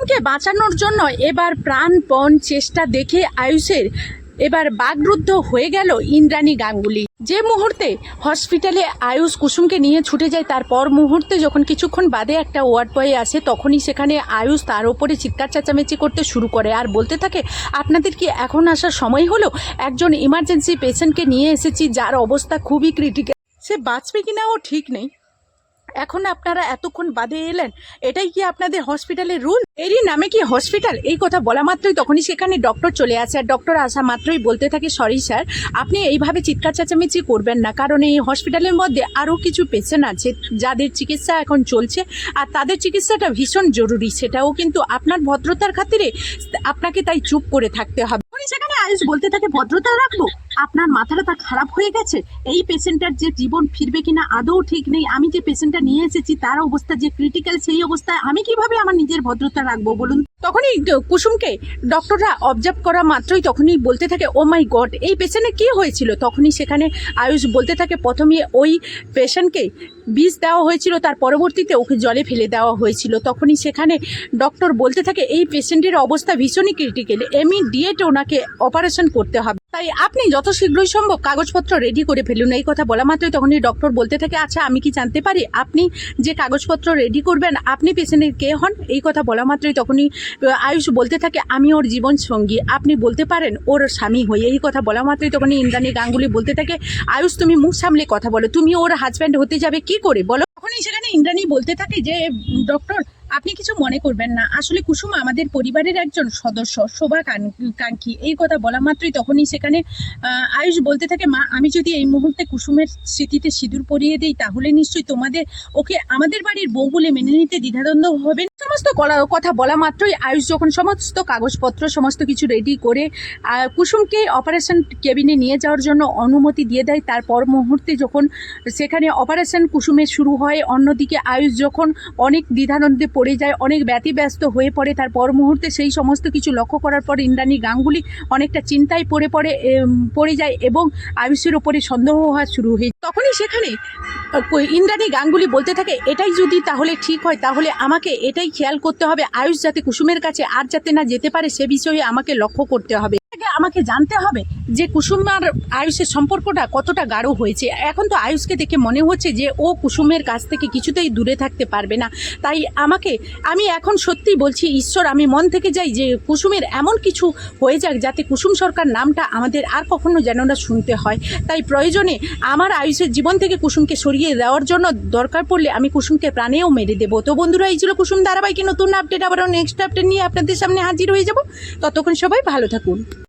কে বাঁচানোর জন্য এবার প্রাণপণ চেষ্টা দেখে আয়ুষের এবার বাকরুদ্ধ হয়ে গেল ইন্দ্রাণী গাঙ্গুলি। যে মুহূর্তে হসপিটালে আয়ুষ কুসুমকে নিয়ে ছুটে যায়, তারপর মুহূর্তে যখন কিছুক্ষণ বাদে একটা ওয়ার্ড বয় আসে, তখনই সেখানে আয়ুষ তার ওপরে চিৎকার চেঁচামেচি করতে শুরু করে আর বলতে থাকে, আপনাদের কি এখন আসার সময় হলো? একজন ইমার্জেন্সি পেশেন্টকে নিয়ে এসেছি যার অবস্থা খুবই ক্রিটিক্যাল, সে বাঁচবে কিনা ও ঠিক নেই, এখন আপনারা এতক্ষণ বাদে এলেন, এটাই কি আপনাদের হসপিটালের রুল? এরই নামে কি হসপিটাল? এই কথা বলা মাত্রই তখনই সেখানে ডক্টর চলে আসে, আর ডক্টর আসা মাত্রই বলতে থাকে, সরি স্যার, আপনি এইভাবে চিৎকার চেঁচামেচি করবেন না, কারণ এই হসপিটালের মধ্যে আরও কিছু পেশেন্ট আছে যাদের চিকিৎসা এখন চলছে, আর তাদের চিকিৎসাটা ভীষণ জরুরি, সেটাও কিন্তু আপনার ভদ্রতার খাতিরে আপনাকে তাই চুপ করে থাকতে হবে। সেখানে আয়ুষ বলতে থাকে, ভদ্রতা রাখবো? আপনার মাথাটা খারাপ হয়ে গেছে? এই পেশেন্টটার যে জীবন ফিরবে কিনা আদৌ ঠিক নেই, আমি যে পেশেন্টটা নিয়ে এসেছি তার অবস্থা যে ক্রিটিক্যাল, সেই অবস্থায় আমি কিভাবে আমার নিজের ভদ্রতা রাখবো বলুন? তখনই কুসুমকে ডক্টররা অবজার্ভ করা মাত্রই তখনই বলতে থাকে, ও মাই গড, এই পেশেন্টের কী হয়েছিল? তখনই সেখানে আয়ুষ বলতে থাকে, প্রথমে ওই পেশেন্টকে বিষ দেওয়া হয়েছিল, তার পরবর্তীতে ওকে জলে ফেলে দেওয়া হয়েছিল। তখনই সেখানে ডক্টর বলতে থাকে, এই পেশেন্টের অবস্থা ভীষণই ক্রিটিক্যাল, ইমিডিয়েট ওনাকে অপারেশন করতে হবে, তাই আপনি যত শীঘ্রই সম্ভব কাগজপত্র রেডি করে ফেলুন। এই কথা বলা মাত্রই তখনই ডক্টর বলতে থাকে, আচ্ছা আমি কি জানতে পারি আপনি যে কাগজপত্র রেডি করবেন আপনি পেশেন্টের কে হন? এই কথা বলা মাত্রই তখনই আয়ুষ বলতে থাকে, আমি ওর জীবন সঙ্গী, আপনি বলতে পারেন ওর স্বামী হই। এই কথা বলা মাত্রই তখনই ইন্দ্রাণী গাঙ্গুলি বলতে থাকে, আয়ুষ তুমি মুখ সামলে কথা বলো, তুমি ওর হাজব্যান্ড হতে যাবে কি করে বলো? তখনই সেখানে ইন্দ্রাণী বলতে থাকে যে, ডক্টর আপনি কিছু মনে করবেন না, আসলে কুসুম আমাদের পরিবারের একজন সদস্য, শোভাকাঙ্ক্ষী। এই কথা বলা মাত্রই তখনই সেখানে আয়ুষ বলতে থাকে, মা আমি যদি এই মুহূর্তে কুসুমের স্মৃতিতে সিঁদুর পরিয়ে দিই তাহলে নিশ্চয়ই তোমাদের ওকে আমাদের বাড়ির বউ বলে মেনে নিতে দ্বিধাদ্বন্দ্ব হবে। সমস্ত কথা বলা মাত্রই আয়ুষ যখন সমস্ত কাগজপত্র সমস্ত কিছু রেডি করে কুসুমকে অপারেশন কেবিনে নিয়ে যাওয়ার জন্য অনুমতি দিয়ে দেয়, তারপর মুহূর্তে যখন সেখানে অপারেশন কুসুমের শুরু হয়, অন্যদিকে আয়ুষ যখন অনেক দ্বিধাদ্বন্দ্বে পড়ে যায়, অনেক ব্যতিব্যস্ত হয়ে পড়ে, তারপর মুহূর্তে সেই সমস্ত কিছু লক্ষ্য করার পর ইন্দ্রাণী গাঙ্গুলি অনেকটা চিন্তায় পড়ে যায় এবং আয়ুষের ওপরে সন্দেহ হওয়া শুরু হয়ে। তখনই সেখানে ইন্দ্রাণী গাঙ্গুলি বলতে থাকে, এটাই যদি তাহলে ঠিক হয় তাহলে আমাকে এটাই খেয়াল করতে হবে, আয়ুষ যাতে কুসুমের কাছে আর যাতে না যেতে পারে সে বিষয়ে আমাকে লক্ষ্য করতে হবে, আমাকে জানতে হবে যে কুসুম আর আয়ুষের সম্পর্কটা কতটা গাঢ় হয়েছে। এখন তো আয়ুষকে দেখে মনে হচ্ছে যে ও কুসুমের কাছ থেকে কিছুতেই দূরে থাকতে পারবে না, তাই আমি এখন সত্যি বলছি ঈশ্বর, আমি মন থেকে যাই যে কুসুমের এমন কিছু হয়ে যাক যাতে কুসুম সরকার নামটা আমাদের আর কখনো যেন না শুনতে হয়, তাই প্রয়োজনে আমার আয়ুষের জীবন থেকে কুসুমকে সরিয়ে দেওয়ার জন্য দরকার পড়লে আমি কুসুমকে প্রাণেও মেরে দেবো। তো বন্ধুরা, এই ছিল কুসুম ধারাবাহিকের নতুন আপডেট, আবারও নেক্সট আপডেট নিয়ে আপনাদের সামনে হাজির হয়ে যাব। ততক্ষণ সবাই ভালো থাকুন।